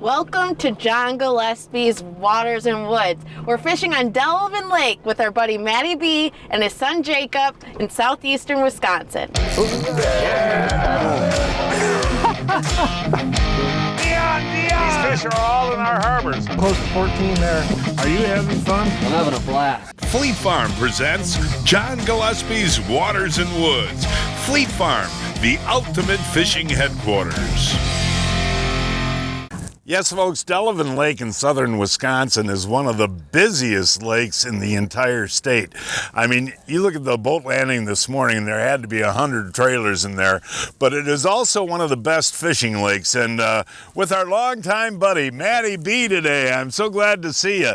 Welcome to John Gillespie's Waters and Woods. We're fishing on Delavan Lake with our buddy Matty B and his son Jacob in southeastern Wisconsin. These fish are all in our harbors. Close to 14 there. Are you having fun? I'm having a blast. Fleet Farm presents John Gillespie's Waters and Woods. Fleet Farm, the ultimate fishing headquarters. Yes, folks, Delavan Lake in southern Wisconsin is one of the busiest lakes in the entire state. I mean, you look at the boat landing this morning, there had to be 100 trailers in there, but it is also one of the best fishing lakes. And with our longtime buddy, Matty B today, I'm so glad to see you.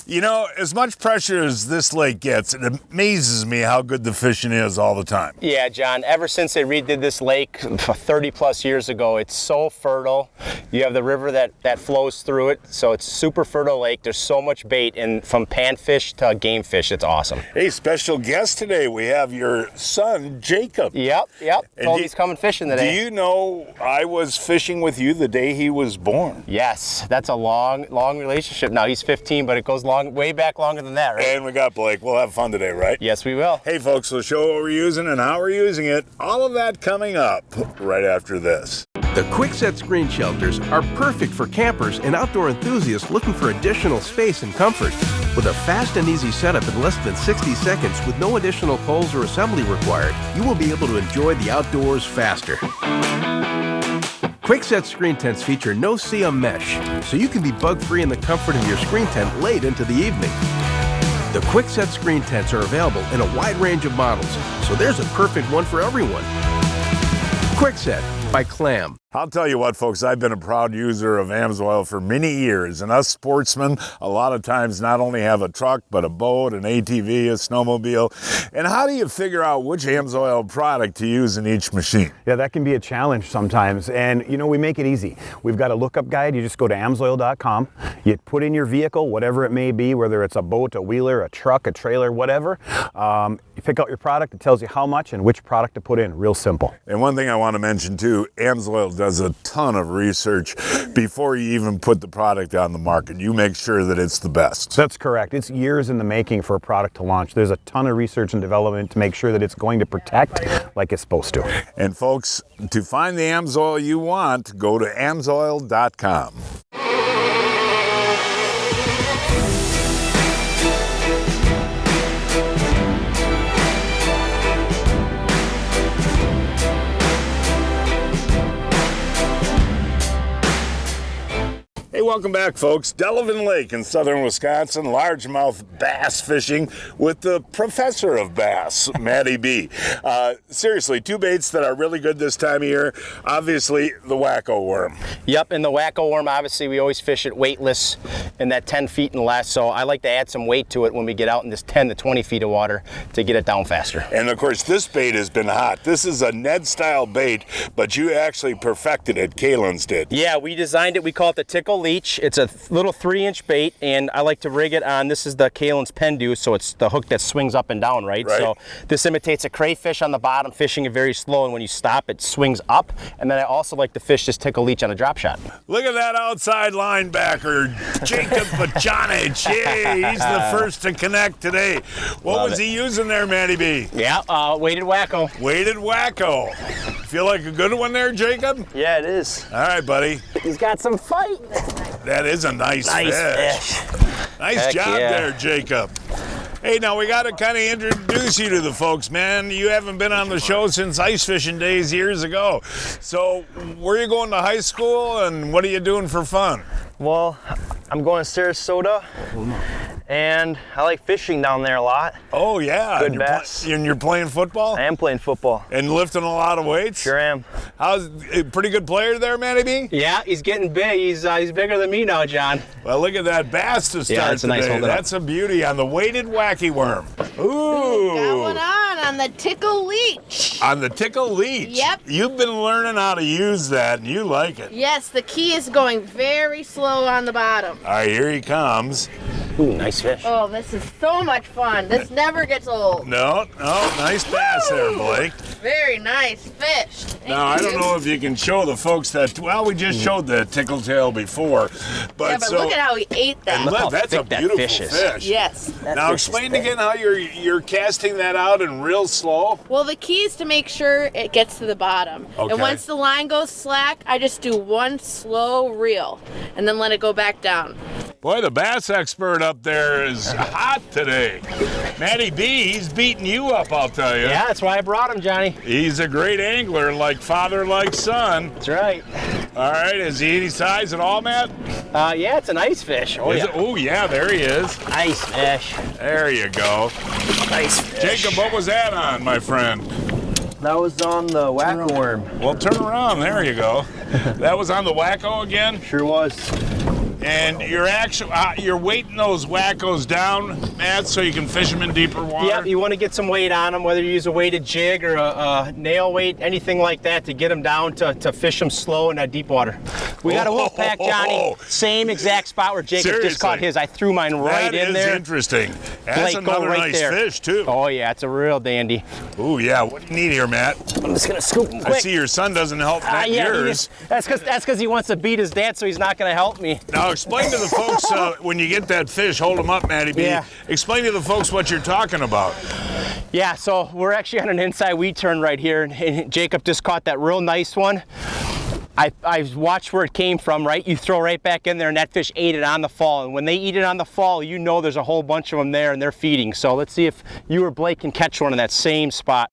You know, as much pressure as this lake gets, it amazes me how good the fishing is all the time. Yeah, John, ever since they redid this lake 30 plus years ago, it's so fertile. You have the river that flows through it, so it's a super fertile lake. There's so much bait, and from panfish to game fish, it's awesome. Hey, special guest today, we have your son, Jacob. Yep. Told he's coming fishing today. Do you know I was fishing with you the day he was born? Yes, that's a long relationship. Now he's 15, but it goes way back longer than that, right? And we got Blake. We'll have fun today, right? Yes, we will. Hey, folks, we'll show what we're using and how we're using it. All of that coming up right after this. The Quickset screen shelters are perfect for campers and outdoor enthusiasts looking for additional space and comfort. With a fast and easy setup in less than 60 seconds with no additional poles or assembly required, you will be able to enjoy the outdoors faster. Quickset screen tents feature no CM mesh, so you can be bug-free in the comfort of your screen tent late into the evening. The Quickset screen tents are available in a wide range of models, so there's a perfect one for everyone. Quickset by Clam. I'll tell you what, folks, I've been a proud user of Amsoil for many years, and us sportsmen a lot of times not only have a truck, but a boat, an ATV, a snowmobile. And how do you figure out which Amsoil product to use in each machine? Yeah, that can be a challenge sometimes. And you know, we make it easy. We've got a lookup guide. You just go to amsoil.com. You put in your vehicle, whatever it may be, whether it's a boat, a wheeler, a truck, a trailer, whatever. You pick out your product. It tells you how much and which product to put in. Real simple. And one thing I want to mention too, Amsoil does a ton of research before you even put the product on the market. You make sure that it's the best. That's correct. It's years in the making for a product to launch. There's a ton of research and development to make sure that it's going to protect like it's supposed to. And folks, to find the Amsoil you want, go to amsoil.com. Hey, welcome back, folks. Delavan Lake in southern Wisconsin, largemouth bass fishing with the professor of bass, Matty B. Seriously, two baits that are really good this time of year. Obviously, the Wac-O worm. Yep, and the Wac-O worm, obviously, we always fish it weightless in that 10 feet and less, so I like to add some weight to it when we get out in this 10 to 20 feet of water to get it down faster. And, of course, this bait has been hot. This is a Ned-style bait, but you actually perfected it. Kalin's did. Yeah, we designed it. We call it the Tickle Leech. It's a little 3-inch bait, and I like to rig it on, this is the Kalin's Pendu, so it's the hook that swings up and down, right? So this imitates a crayfish on the bottom, fishing it very slow, and when you stop, it swings up. And then I also like to fish this Tickle Leech on a drop shot. Look at that outside linebacker, Jacob Bichanich. Yeah, he's the first to connect today. What was he using there, Matty B? Yeah, weighted Wac-O. Weighted Wac-O. Feel like a good one there, Jacob? Yeah, it is. All right, buddy. He's got some fight. That is a nice fish. Nice Heck job yeah. there, Jacob. Hey, now we got to kind of introduce you to the folks, man. You haven't been on the show since ice fishing days years ago. So, where are you going to high school and what are you doing for fun? Well, I'm going to Sarasota, and I like fishing down there a lot. Oh, yeah. Good bass. And you're playing football? I am playing football. And lifting a lot of weights? Sure am. How's a pretty good player there, Matty B? Yeah, he's getting big. He's bigger than me now, John. Well, look at that bass to start that's a nice today. hold it up. That's a beauty on the weighted wacky worm. Ooh. Got one on the Tickle Leech. On the Tickle Leech? Yep. You've been learning how to use that, and you like it. Yes, the key is going very slow on the bottom. All right, here he comes. Ooh, nice fish. Oh, this is so much fun. This never gets old. No, nice bass there, Blake. Very nice fish. Now, I don't know if you can show the folks that, well, we just showed the tickle tail before. But, But look at how he ate that. Look how that's a thick that beautiful fish is. fish. Yes. Now, explain again how you're casting that out and real slow. Well, the key is to make sure it gets to the bottom. Okay. And once the line goes slack, I just do one slow reel and then let it go back down. Boy, the bass expert up there is hot today. Matty B, he's beating you up, I'll tell you. Yeah, that's why I brought him, Johnny. He's a great angler, like father, like son. That's right. All right, is he any size at all, Matt? Yeah, it's a nice fish. Oh, Is yeah. it? Oh, yeah, there he is. Nice fish. There you go. Nice fish. Jacob, what was that on, my friend? That was on the Wac-O worm. Well, turn around. There you go. That was on the Wac-O again? Sure was. And you're weighting those Wac-Os down, Matt, so you can fish them in deeper water? Yep, you want to get some weight on them, whether you use a weighted jig or a nail weight, anything like that, to get them down to fish them slow in that deep water. We got a wolf pack, Johnny. Same exact spot where Jacob Seriously? just caught his. I threw mine right in there. That is interesting. That's Blake, go another right nice there. fish, too. Oh, yeah, it's a real dandy. Oh, yeah. What do you need here, Matt? I'm just going to scoop him I quick. see your son doesn't help net Yeah, yours. that's because he wants to beat his dad, so he's not going to help me. Now, explain to the folks, when you get that fish, hold them up, Matty B. Yeah. Explain to the folks what you're talking about. Yeah, so we're actually on an inside weed turn right here, and Jacob just caught that real nice one. I watched where it came from, right? You throw right back in there, and that fish ate it on the fall. And when they eat it on the fall, you know there's a whole bunch of them there, and they're feeding. So let's see if you or Blake can catch one in that same spot.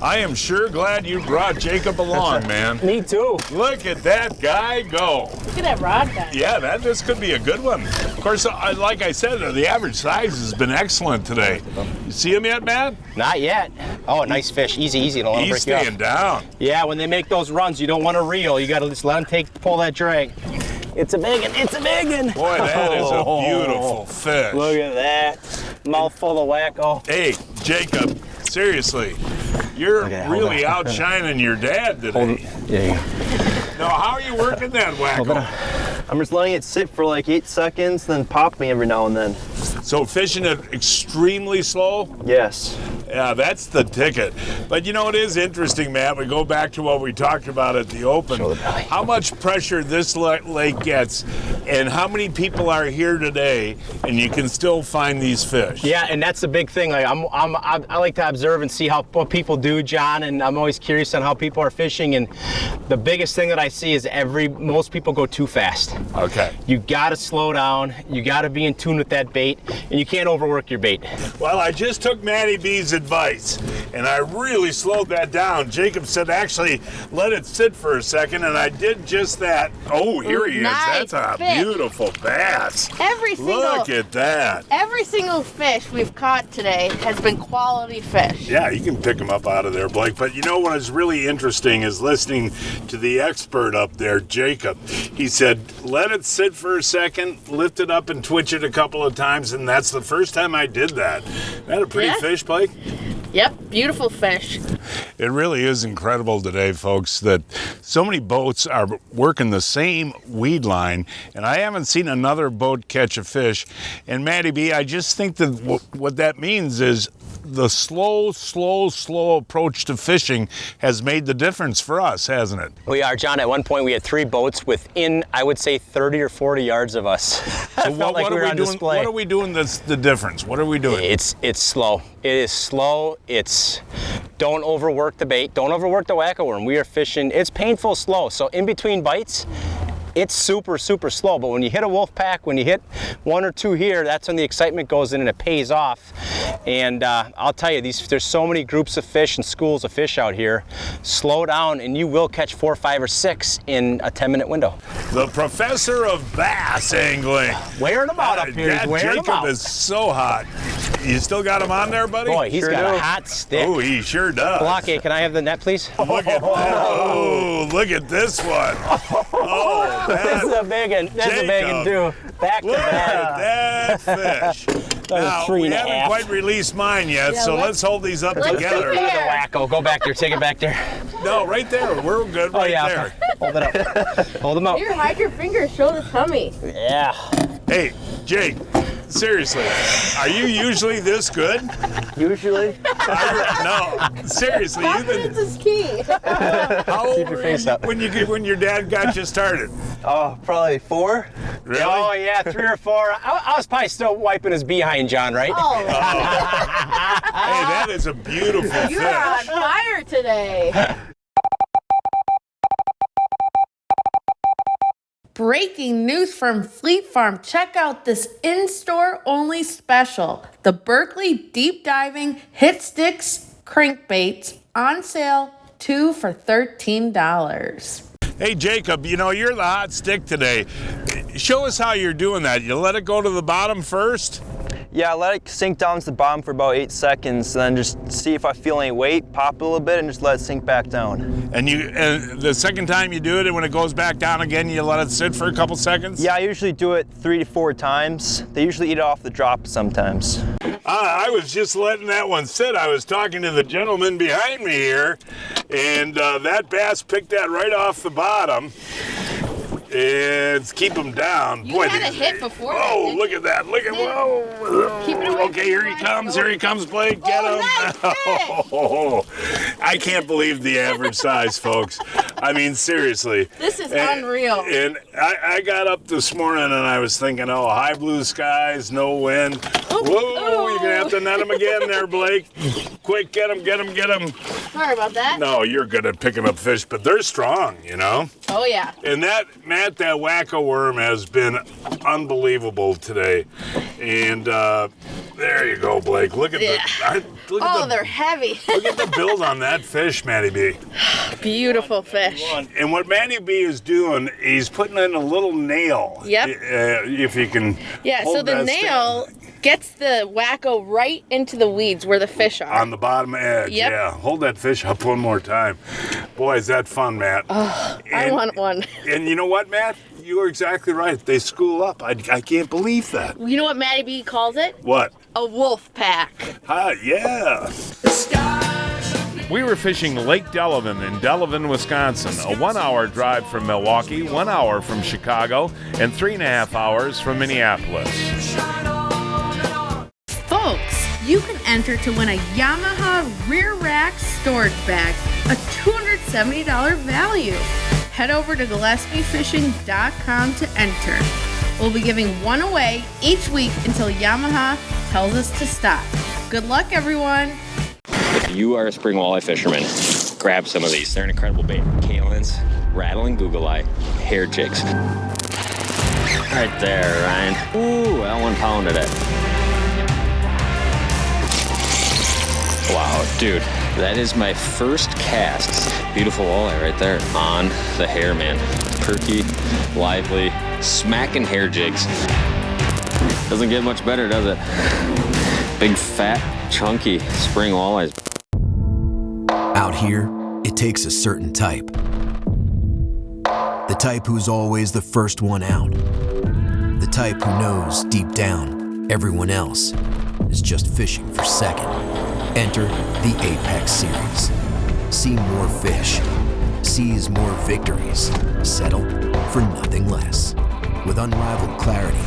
I am sure glad you brought Jacob along, man. Me too. Look at that guy go. Look at that rod guy. Yeah, this could be a good one. Of course, like I said, the average size has been excellent today. You see him yet, Matt? Not yet. Oh, nice fish. Easy. Don't let him He's break you staying off. down. Yeah, when they make those runs, you don't want to reel. You got to just let them pull that drag. It's a big one. It's a big one. Boy, that is a beautiful fish. Look at that. Mouthful of Wac-O. Hey, Jacob, seriously, you're really outshining your dad today. Yeah. Now, how are you working that Wac-O? I'm just letting it sit for like 8 seconds, then pop me every now and then. So fishing it extremely slow? Yes. Yeah, that's the ticket. But you know, it is interesting, Matt. We go back to what we talked about at the open. How much pressure this lake gets, and how many people are here today, and you can still find these fish. Yeah, and that's the big thing. Like I like to observe and see what people do, John, and I'm always curious on how people are fishing. And the biggest thing that I see is most people go too fast. Okay. You got to slow down. You got to be in tune with that bait, and you can't overwork your bait. Well, I just took Matty B's advice, and I really slowed that down. Jacob said, actually, let it sit for a second, and I did just that. Oh, here he Nice is. That's a fish. beautiful bass. Look at that. Every single fish we've caught today has been quality fish. Yeah, you can pick them up out of there, Blake. But you know what is really interesting is listening to the expert up there, Jacob. He said, let it sit for a second, lift it up and twitch it a couple of times, and that's the first time I did that. Isn't that a pretty fish, Blake? Yep, beautiful fish. It really is incredible today, folks, that so many boats are working the same weed line, and I haven't seen another boat catch a fish. And Matty B, I just think that what that means is the slow approach to fishing has made the difference for us, hasn't it? We are, John. At one point, we had 3 boats within, I would say, 30 or 40 yards of us. So what are we doing? What are we doing that's the difference? What are we doing? It's slow. It is slow. Don't overwork the bait. Don't overwork the Wac-O worm. We are fishing. It's painful slow. So in between bites, it's super slow. But when you hit a wolf pack, when you hit 1 or 2 here, that's when the excitement goes in and it pays off. And I'll tell you, there's so many groups of fish and schools of fish out here. Slow down and you will catch 4, 5, or 6 in a 10-minute window. The professor of bass angling. Wearing them out up here. He's wearing them Jacob out. is so hot. You still got him on there, buddy? Boy, he's got a hot stick. Oh, he sure does. Blocky, can I have the net, please? Look at that. Oh, look at this one. Oh, This is a big one. This is a big one, too. Back to Look back. at that fish. Now, we haven't quite released mine yet, so let's hold these up together. Look at the Wac-O. Go back there. Take it back there. No, right there. We're good right there. Okay. Hold it up. Hold them up. Here, hide your fingers, show the tummy. Yeah. Hey, Jake, Seriously, are you usually this good? Usually. No, seriously, you've been. Confidence is key. How old Keep your were face you up. when your dad got you started? Oh, probably 4. Really? Oh yeah, 3 or 4. I was probably still wiping his behind, John, right? Oh, Hey, that is a beautiful fish. you're on fire today. Breaking news from Fleet Farm. Check out this in-store only special. The Berkeley Deep Diving Hit Sticks Crankbaits on sale, 2 for $13. Hey, Jacob, you know, you're the hot stick today. Show us how you're doing that. You let it go to the bottom first? Yeah, let it sink down to the bottom for about 8 seconds, and then just see if I feel any weight, pop it a little bit, and just let it sink back down. And the second time you do it, and when it goes back down again, you let it sit for a couple seconds? Yeah, I usually do it 3 to 4 times. They usually eat it off the drop sometimes. I was just letting that one sit. I was talking to the gentleman behind me here, and that bass picked that right off the bottom. And keep them down. You had a hit before. Oh, look at that. Look at, whoa. Keep it away Okay, here he comes. Here he comes, Blake. Get him. Nice fish. Oh, I can't believe the average size, folks. I mean, seriously. This is unreal. And I got up this morning and I was thinking, oh, high blue skies, no wind. Whoa, you're going to have to net him again there, Blake. Quick, get him, get him, get him. Sorry about that. No, you're good at picking up fish, but they're strong, you know? Oh, yeah. And that, Matt, that Wac-O worm has been unbelievable today. And there you go, Blake. Look at They're heavy. look at the build on that fish, Matty B. Beautiful fish. And what Matty B is doing, he's putting in a little nail. Yep. If you can. Yeah, so hold the that nail gets the Wac-O right into the weeds where the fish are. on the bottom edge. Yep. Yeah. Hold that fish up one more time. Boy, is that fun, Matt. I want one. And you know what, Matt? You are exactly right. They school up. I can't believe that. You know what Matty B calls it? What? A wolf pack. Yeah. We were fishing Lake Delavan in Delavan, Wisconsin, a 1-hour drive from Milwaukee, 1 hour from Chicago, and 3.5 hours from Minneapolis. Folks, you can enter to win a Yamaha rear rack storage bag, a $270 value. Head over to GillespieFishing.com to enter. We'll be giving one away each week until Yamaha tells us to stop. Good luck, everyone. If you are a spring walleye fisherman, grab some of these. They're an incredible bait. Kalin's, rattling Google Eye, hair jigs. Right there, Ryan. Ooh, that one pounded it. Wow, dude, that is my first cast. Beautiful walleye right there on the hair, man. Perky, lively, smacking hair jigs. Doesn't get much better, does it? Big, fat, chunky spring walleyes. Out here, it takes a certain type. The type who's always the first one out. The type who knows deep down everyone else is just fishing for second. Enter the Apex Series. See more fish. Seize more victories. Settle for nothing less. With unrivaled clarity,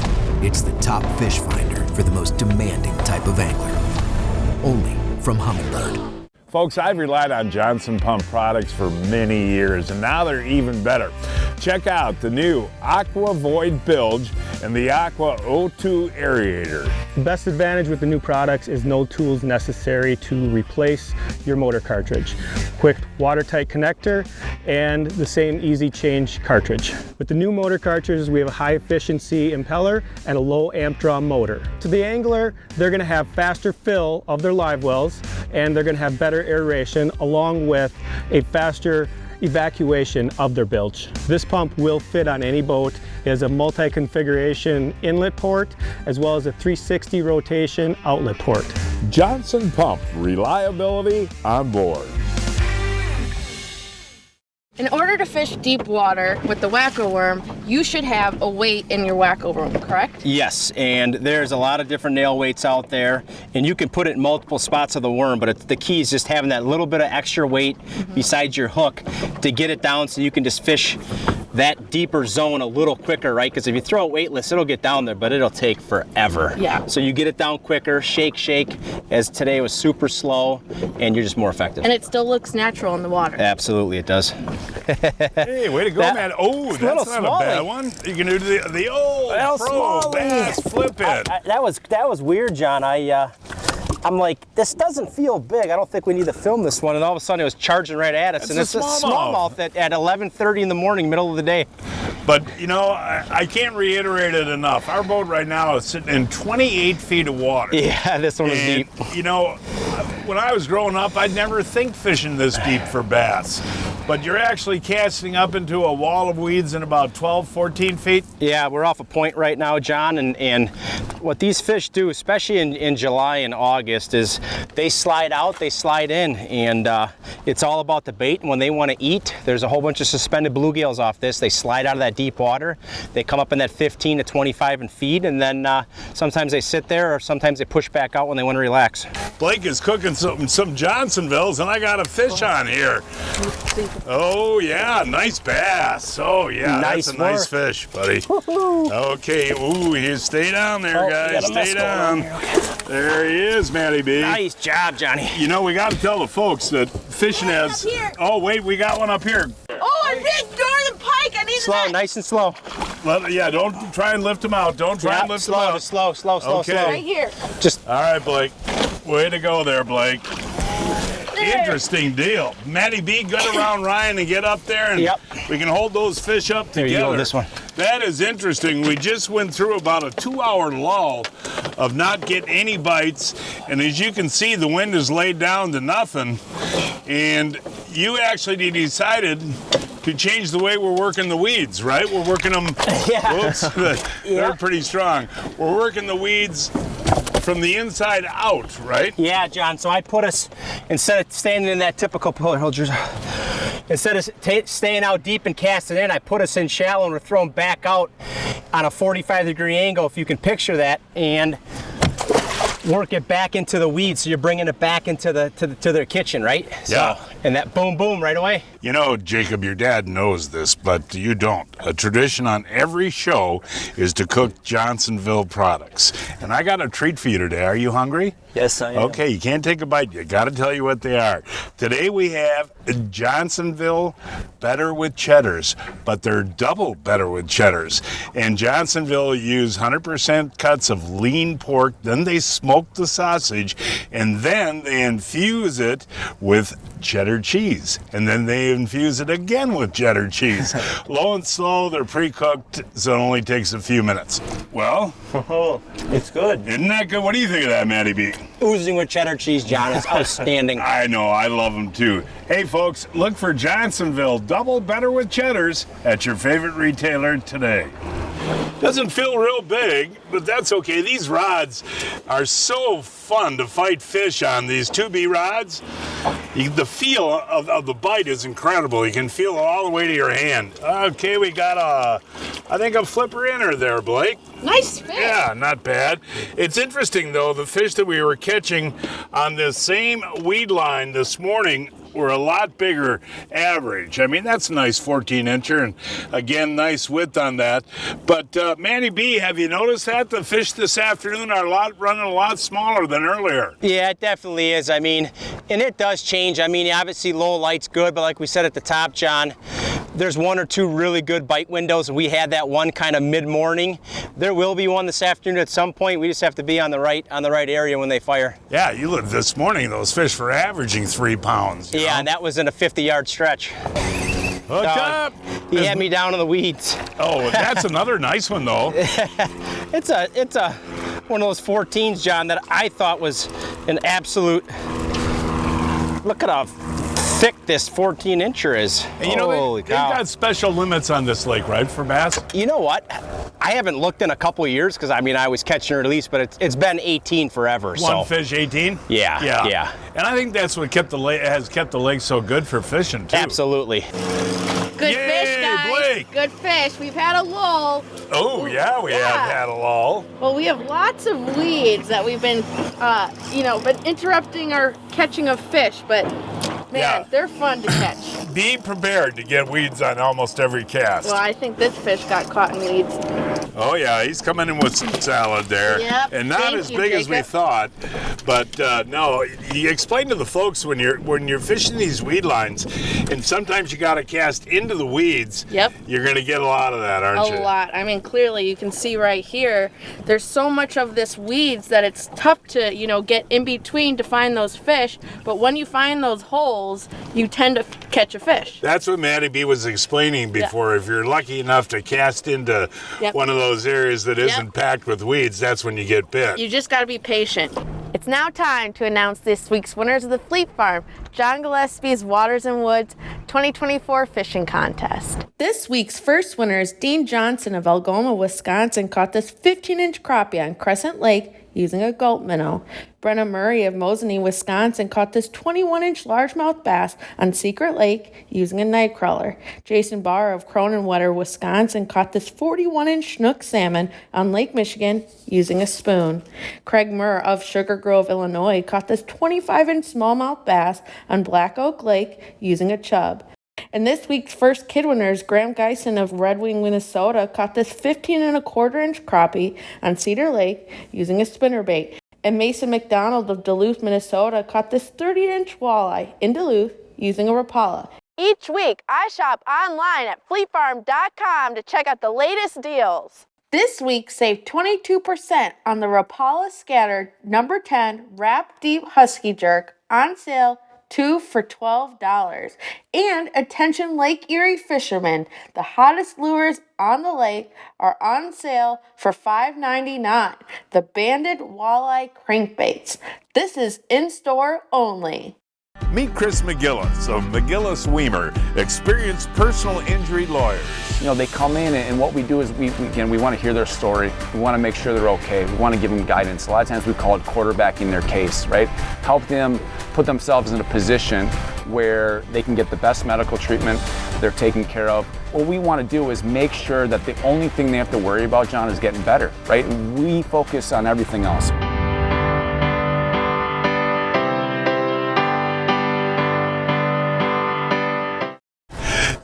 it's the top fish finder for the most demanding type of angler. Only from Humminbird. Folks, I've relied on Johnson Pump products for many years, and now they're even better. Check out the new Aqua Void Bilge and the Aqua O2 Aerator. The best advantage with the new products is no tools necessary to replace your motor cartridge. Quick watertight connector and the same easy change cartridge. With the new motor cartridges, we have a high efficiency impeller and a low amp draw motor. To the angler, they're gonna have faster fill of their live wells and they're gonna have better aeration along with a faster evacuation of their bilge. This pump will fit on any boat. It has a multi-configuration inlet port as well as a 360 rotation outlet port. Johnson Pump, reliability on board. In order to fish deep water with the Wac-O worm, you should have a weight in your Wac-O worm, correct? Yes, and there's a lot of different nail weights out there, and you can put it in multiple spots of the worm, but the key is just having that little bit of extra weight besides your hook to get it down so you can just fish that deeper zone a little quicker, right? Because if you throw it weightless, it'll get down there, but it'll take forever. Yeah. So you get it down quicker, shake, as today was super slow, and you're just more effective. And it still looks natural in the water. Absolutely, it does. Hey, way to go, man. Oh, that's not a bad one. You can do the old pro bass flip it. That was weird, John. I'm like, this doesn't feel big. I don't think we need to film this one. And all of a sudden it was charging right at us. And it's a smallmouth at 11:30 in the morning, middle of the day. But, you know, I can't reiterate it enough. Our boat right now is sitting in 28 feet of water. Yeah, this one is deep. You know, when I was growing up, I'd never think fishing this deep for bass. But you're actually casting up into a wall of weeds in about 12, 14 feet? Yeah, we're off a point right now, John, and what these fish do, especially in July and August, is they slide out, they slide in, and it's all about the bait. And when they want to eat, there's a whole bunch of suspended bluegills off this. They slide out of that deep water, they come up in that 15 to 25 and feed, and then sometimes they sit there, or sometimes they push back out when they want to relax. Blake is cooking some Johnsonvilles, and I got a fish on here. Oh yeah, nice bass. Oh yeah, nice that's a nice fish, buddy. Okay, ooh, you stay down there, guys. Stay down. There he is, Matty B. Nice job, Johnny. You know, we got to tell the folks that fishing has. Oh wait, we got one up here. Oh, a big northern pike. I need slow, nice and slow. Yeah, don't try and lift him out. Don't try and lift him out. Slow. Okay. Right here. Just. All right, Blake. Way to go there, Blake. Interesting deal. Matty B, good around Ryan and get up there, and we can hold those fish up together. There you go, this one. That is interesting. We just went through about a 2-hour lull of not getting any bites, and as you can see, the wind is laid down to nothing, and you actually decided to change the way we're working the weeds, right? We're working them, whoops, they're pretty strong. We're working the weeds from the inside out, right? Yeah, John, so I put us, instead of standing in that typical pull, instead of staying out deep and casting in, I put us in shallow and we're thrown back out on a 45-degree angle, if you can picture that, and work it back into the weeds, so you're bringing it back into their kitchen, right? Yeah. So, and that boom, right away. You know, Jacob, your dad knows this, but you don't. A tradition on every show is to cook Johnsonville products. And I got a treat for you today. Are you hungry? Yes, I am. Okay, you can't take a bite. You got to tell you what they are. Today we have Johnsonville Better with Cheddars, but they're double better with cheddars. And Johnsonville use 100% cuts of lean pork, then they smoke the sausage, and then they infuse it with cheddar cheese. And then they infuse it again with cheddar cheese. Low and slow, they're pre-cooked, so it only takes a few minutes. Well, it's good. Isn't that good? What do you think of that, Matty B? Oozing with cheddar cheese, John. It's outstanding. I know, I love them too. Hey folks, look for Johnsonville Double Better with Cheddars at your favorite retailer today. Doesn't feel real big, but that's okay. These rods are so fun to fight fish on, these 2B rods. The feel of the bite is incredible. You can feel it all the way to your hand. Okay, we got I think a flipper inner there, Blake. Nice fish. Yeah, not bad. It's interesting though, the fish that we were catching on this same weed line this morning were a lot bigger average. I mean, that's a nice 14-incher, and again, nice width on that. But Manny B, have you noticed that the fish this afternoon are running a lot smaller than earlier? Yeah, it definitely is. I mean, and it does change. I mean, obviously low light's good, but like we said at the top, John, there's 1 or 2 really good bite windows, and we had that one kind of mid-morning. There will be one this afternoon at some point. We just have to be on the right area when they fire. Yeah, you look this morning, those fish were averaging 3 pounds. Yeah, and that was in a 50-yard stretch. Hooked up. He had me down in the weeds. Oh, that's another nice one though. It's one of those 14s, John, that I thought was an absolute. Look at how thick this 14-incher is. And you know, they've got special limits on this lake, right, for bass? You know what? I haven't looked in a couple of years because, I mean, I was catching and release, but it's been 18 forever. One fish, 18? Yeah. And I think that's what has kept the lake so good for fishing, too. Absolutely. Good fish, guys. Blake. Good fish. We've had a lull. Oh, yeah, we have had a lull. Well, we have lots of weeds that we've been, been interrupting our catching of fish, but Man, they're fun to catch. Be prepared to get weeds on almost every cast. Well, I think this fish got caught in weeds. Oh yeah, he's coming in with some salad there. Yep. And not Thank as you, big as we Jacob. thought. But no, you explain to the folks when you're fishing these weed lines, and sometimes you got to cast into the weeds. Yep. You're going to get a lot of that, aren't you? A lot. I mean, clearly you can see right here, there's so much of this weeds that it's tough to, get in between to find those fish. But when you find those holes, you tend to catch a fish. That's what Maddie B was explaining before. If you're lucky enough to cast into one of those areas that isn't packed with weeds, that's when you get bit. You just got to be patient. It's now time to announce this week's winners of the Fleet Farm, John Gillespie's Waters and Woods 2024 Fishing Contest. This week's first winner is Dean Johnson of Algoma, Wisconsin, caught this 15-inch crappie on Crescent Lake using a gulp minnow. Brenna Murray of Mosinee, Wisconsin, caught this 21-inch largemouth bass on Secret Lake using a night crawler. Jason Barr of Cronenwetter, Wisconsin, caught this 41-inch Chinook salmon on Lake Michigan using a spoon. Craig Murr of Sugar Grove, Illinois, caught this 25-inch smallmouth bass on Black Oak Lake using a chub. And this week's first kid winners, Graham Geisen of Red Wing, Minnesota, caught this 15-and-a-quarter-inch crappie on Cedar Lake using a spinnerbait. And Mason McDonald of Duluth, Minnesota, caught this 30-inch walleye in Duluth using a Rapala. Each week, I shop online at fleetfarm.com to check out the latest deals. This week, save 22% on the Rapala Scattered No. 10 Wrap Deep Husky Jerk on sale, 2 for $12. And attention Lake Erie fishermen, the hottest lures on the lake are on sale for $5.99. The Banded Walleye Crankbaits. This is in-store only. Meet Chris McGillis of McGillis Weimer, experienced personal injury lawyers. They come in and what we do is we want to hear their story. We want to make sure they're okay. We want to give them guidance. A lot of times we call it quarterbacking their case, right? Help them put themselves in a position where they can get the best medical treatment, they're taken care of. What we want to do is make sure that the only thing they have to worry about, John, is getting better, right? We focus on everything else.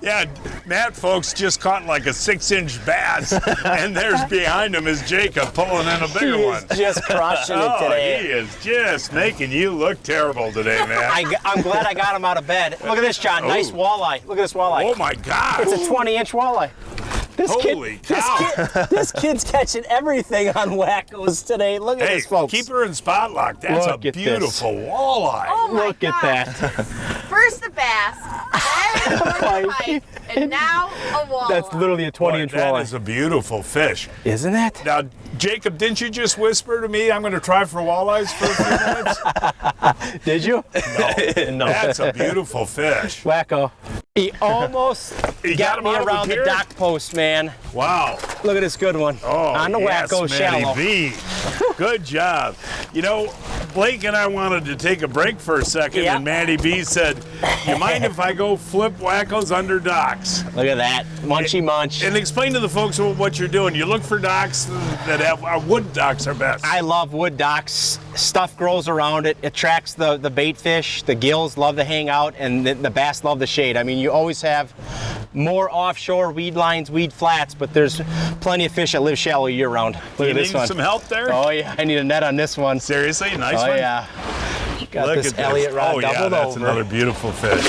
Yeah, Matt, folks, just caught like a 6-inch bass, and there's behind him is Jacob pulling in a bigger one. He is just crushing it today. He is just making you look terrible today, man. I'm glad I got him out of bed. Look at this, John. Nice walleye. Look at this walleye. Oh, my God. It's a 20-inch walleye. Holy cow. This kid's catching everything on Wac-Os today. Look at this, folks. Keep her in spot lock. That's a beautiful walleye. Oh my Look at that. First the bass, then the pike, and now a walleye. That's literally a 20-inch walleye. That is a beautiful fish. Isn't it? Now, Jacob, didn't you just whisper to me I'm going to try for walleyes for a few minutes? Did you? No. That's a beautiful fish. Wac-O. He almost got me around the dock post, man. Wow. Look at this good one. Oh, on the Wac-O shallow. B. Good job. Blake and I wanted to take a break for a second, and Maddie B said, you mind if I go flip Wac-Os under docks? Look at that. Munchy munch. And explain to the folks what you're doing. You look for docks that have wood docks are best. I love wood docks. Stuff grows around it. It attracts the bait fish. The gills love to hang out, and the bass love the shade. I mean, you always have more offshore weed lines, weed flats, but there's plenty of fish that live shallow year round. Look at this one. You need some help there? Oh yeah, I need a net on this one. Seriously? Nice one? Oh yeah. Got Look this at Elliott rod Oh yeah, doubled that's over. another beautiful fish.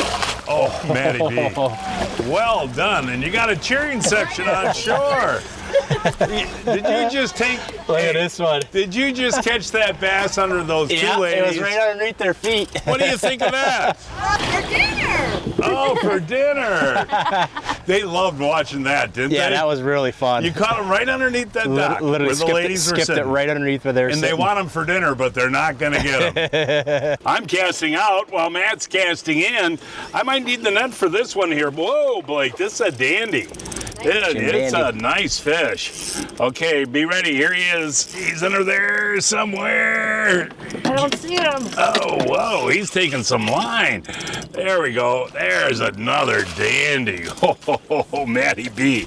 Oh, Maddie B. Well done. And you got a cheering section on shore. Did you just take... Look at this one. Did you just catch that bass under those two ladies? It was right underneath their feet. What do you think of that? For dinner. Oh, for dinner. They loved watching that, didn't they? Yeah, that was really fun. You caught them right underneath that dock Literally where the ladies were skipped sitting. it right underneath where they were And sitting. they want them for dinner, but they're not going to get them. I'm casting out while Matt's casting in. I might need the net for this one here. Whoa, Blake, this is a dandy. It's a nice fish. Okay, be ready. Here he is. He's under there somewhere. I don't see him. Oh, whoa, he's taking some line. There we go. There's another dandy. Oh, Matty B.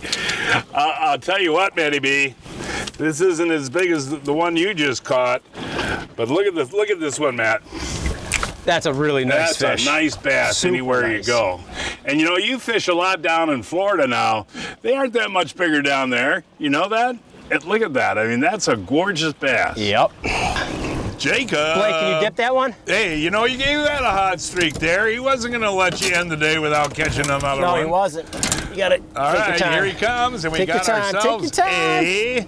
I'll tell you what, Matty B. This isn't as big as the one you just caught, but look at this one, Matt. That's a really nice That's fish. a nice bass Super anywhere nice. you go. And you know, you fish a lot down in Florida now. They aren't that much bigger down there. You know that? And look at that. I mean, that's a gorgeous bass. Yep. Jacob. Blake, can you dip that one? Hey, you know, you gave that a hot streak there. He wasn't going to let you end the day without catching another one. No, he wasn't. You got it. All right, here he comes, and we got ourselves a nice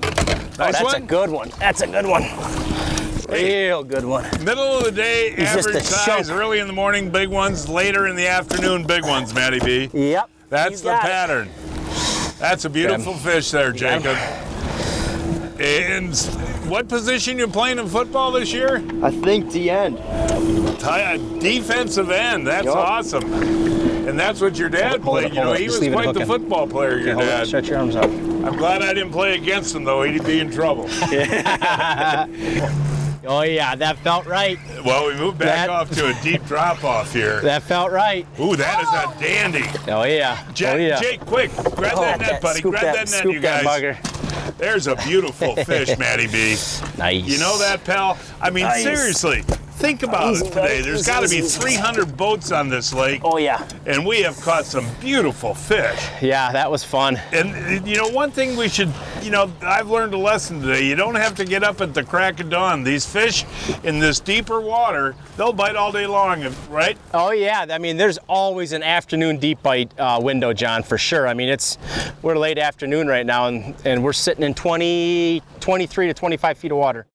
that's one. a good one. That's a good one. Real good one. Middle of the day, He's just average a size, chunk. early in the morning, big ones, later in the afternoon, big ones, Matty B. Yep. That's the pattern. That's a beautiful fish there, Jacob. And what position you playing in football this year? I think the end. Defensive end. That's awesome. And that's what your dad played. You know, he was quite the football player, your dad. Shut your arms up. I'm glad I didn't play against him, though. He'd be in trouble. Oh, yeah, that felt right. Well, we moved back off to a deep drop-off here. That felt right. Ooh, that is a dandy. Oh, yeah. Jake, quick, grab that net, buddy. Grab that net, you guys. Bugger. There's a beautiful fish, Matty B. Nice. You know that, pal? I mean, seriously, think about it today. There's got to be 300 boats on this lake. Oh, yeah. And we have caught some beautiful fish. Yeah, that was fun. And, you know, one thing we should, you know, I've learned a lesson today. You don't have to get up at the crack of dawn. These fish in this deeper water, they'll bite all day long, right? Oh, yeah. I mean, there's always an afternoon deep bite window, John, for sure. I mean, we're late afternoon right now, and we're sitting in 23 to 25 feet of water.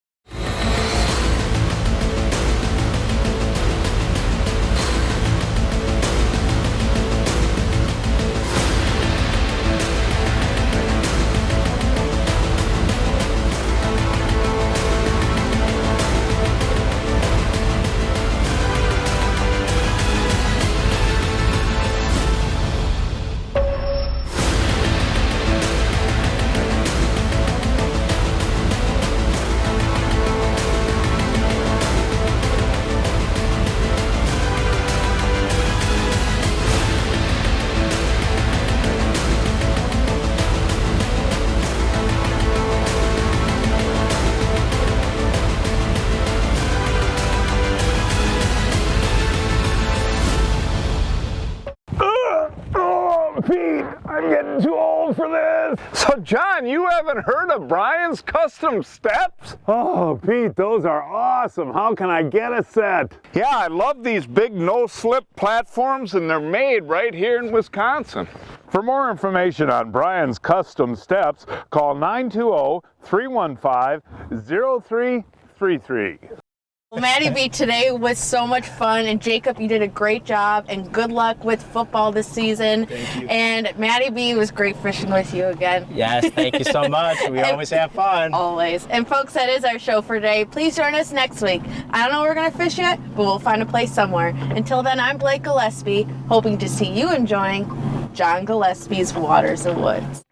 I'm getting too old for this. So, John, you haven't heard of Brian's Custom Steps? Oh, Pete, those are awesome. How can I get a set? Yeah, I love these big no-slip platforms, and they're made right here in Wisconsin. For more information on Brian's Custom Steps, call 920-315-0333. Well, Matty B, today was so much fun, and Jacob, you did a great job, and good luck with football this season. Thank you. And Matty B, it was great fishing with you again. Yes, thank you so much. We always have fun. Always. And folks, that is our show for today. Please join us next week. I don't know where we're going to fish yet, but we'll find a place somewhere. Until then, I'm Blake Gillespie, hoping to see you enjoying John Gillespie's Waters and Woods.